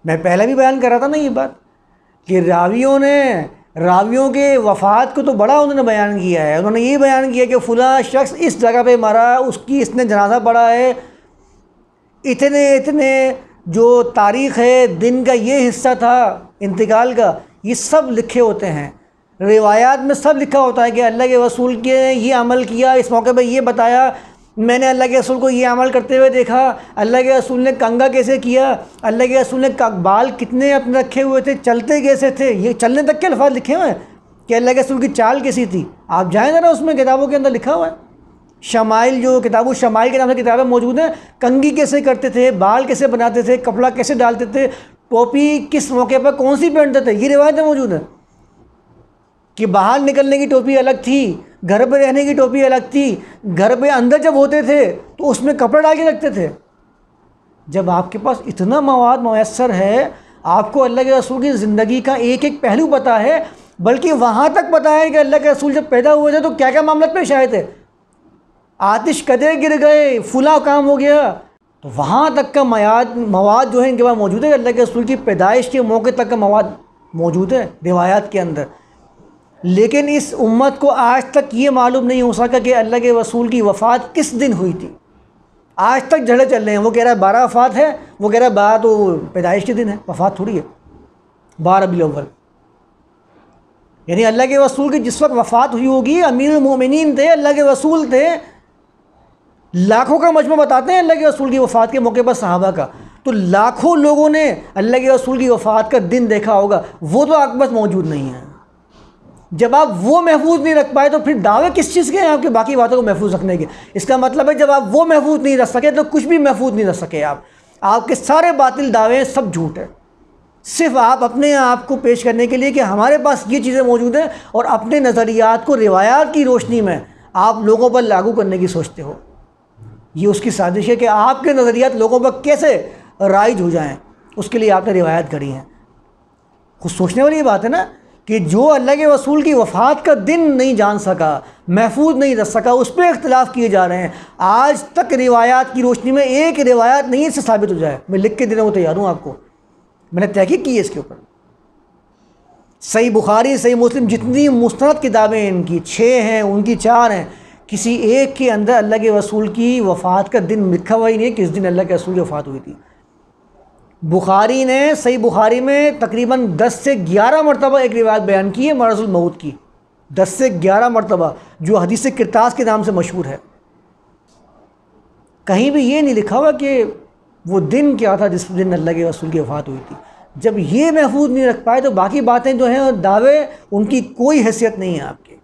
میں پہلے بھی بیان کر رہا تھا نا یہ بات کہ راویوں کے وفات کو تو بڑا انہوں نے بیان کیا ہے. انہوں نے یہ بیان کیا کہ فلاں شخص اس جگہ پہ مرا، اس نے جنازہ پڑھا ہے، اتنے جو تاریخ ہے، دن کا یہ حصہ تھا انتقال کا، یہ سب لکھے ہوتے ہیں. روایات میں سب لکھا ہوتا ہے کہ اللہ کے رسول کے یہ عمل کیا، اس موقع پہ یہ بتایا، میں نے اللہ کے رسول کو یہ عمل کرتے ہوئے دیکھا، اللہ کے رسول نے کنگھا کیسے کیا، اللہ کے رسول نے بال کتنے اپنے رکھے ہوئے تھے، چلتے کیسے تھے، یہ چلنے تک کے الفاظ لکھے ہوئے ہیں کہ اللہ کے رسول کی چال کیسی تھی. آپ جائیں ذرا، اس میں کتابوں کے اندر لکھا ہوا ہے. شمائل، جو شمائل کے نام سے کتابیں موجود ہیں، کنگھی کیسے کرتے تھے، بال کیسے بناتے تھے، کپڑا کیسے ڈالتے تھے، ٹوپی کس موقع پر کون سی پہنتے تھے، یہ روایتیں موجود ہیں. کہ باہر نکلنے کی ٹوپی الگ تھی، گھر پہ رہنے کی ٹوپی الگ تھی، گھر پہ اندر جب ہوتے تھے تو اس میں کپڑا ڈال کے رکھتے تھے. جب آپ کے پاس اتنا مواد میسر ہے، آپ کو اللہ کے رسول کی زندگی کا ایک ایک پہلو پتہ ہے، بلکہ وہاں تک پتہ ہے کہ اللہ کے رسول جب پیدا ہوئے تھے تو کیا کیا معاملات پیش آئے تھے، آتش کدے گر گئے، فلاں کام ہو گیا، تو وہاں تک کا مواد جو ہے ان کے پاس موجود ہے. اللہ کے رسول کی پیدائش کے موقع تک کا مواد موجود ہے روایات کے اندر. لیکن اس امت کو آج تک یہ معلوم نہیں ہو سکا کہ اللہ کے رسول کی وفات کس دن ہوئی تھی. آج تک جھڑے چل رہے ہیں، وہ کہہ رہا ہے 12 وفات ہے، وہ کہہ رہا ہے 12 تو پیدائش کے دن ہے، وفات تھوڑی ہے 12 ربیع الاول. یعنی اللہ کے رسول کی جس وقت وفات ہوئی ہوگی، امیر المومنین تھے، اللہ کے رسول تھے، لاکھوں کا مجمع بتاتے ہیں اللہ کے رسول کی وفات کے موقع پر صحابہ کا، تو لاکھوں لوگوں نے اللہ کے رسول کی وفات کا دن دیکھا ہوگا، وہ تو آپ کے پاس موجود نہیں ہے. جب آپ وہ محفوظ نہیں رکھ پائے تو پھر دعوے کس چیز کے ہیں آپ کے باقی باتوں کو محفوظ رکھنے کے؟ اس کا مطلب ہے جب آپ وہ محفوظ نہیں رکھ سکے تو کچھ بھی محفوظ نہیں رکھ سکے. آپ کے سارے باطل دعوے سب جھوٹ ہیں، صرف آپ اپنے آپ کو پیش کرنے کے لیے کہ ہمارے پاس یہ چیزیں موجود ہیں، اور اپنے نظریات کو روایات کی روشنی میں آپ لوگوں پر لاگو کرنے کی سوچتے ہو. یہ اس کی سازش ہے کہ آپ کے نظریات لوگوں پر کیسے رائج ہو جائیں، اس کے لیے آپ نے روایات گھڑی ہیں. خود سوچنے والی یہ بات ہے نا کہ جو اللہ کے رسول کی وفات کا دن نہیں جان سکا، محفوظ نہیں رکھ سکا، اس پہ اختلاف کیے جا رہے ہیں. آج تک روایات کی روشنی میں ایک روایت نہیں اس سے ثابت ہو جائے. میں لکھ کے دینے کو تیار ہوں آپ کو، میں نے تحقیق کی ہے اس کے اوپر. صحیح بخاری، صحیح مسلم، جتنی مستند کتابیں ان کی 6 ہیں، ان کی 4 ہیں، کسی ایک کے اندر اللہ کے رسول کی وفات کا دن لکھا ہوا ہی نہیں کس دن اللہ کے رسول کی وفات ہوئی تھی. بخاری نے صحیح بخاری میں تقریباً 10 سے 11 مرتبہ ایک روایت بیان کی ہے مرض الموت کی، 10 سے 11 مرتبہ، جو حدیث کرتاس کے نام سے مشہور ہے. کہیں بھی یہ نہیں لکھا ہوا کہ وہ دن کیا تھا جس دن اللہ کے رسول کی وفات ہوئی تھی. جب یہ محفوظ نہیں رکھ پائے تو باقی باتیں جو ہیں دعوے، ان کی کوئی حیثیت نہیں ہے آپ کے.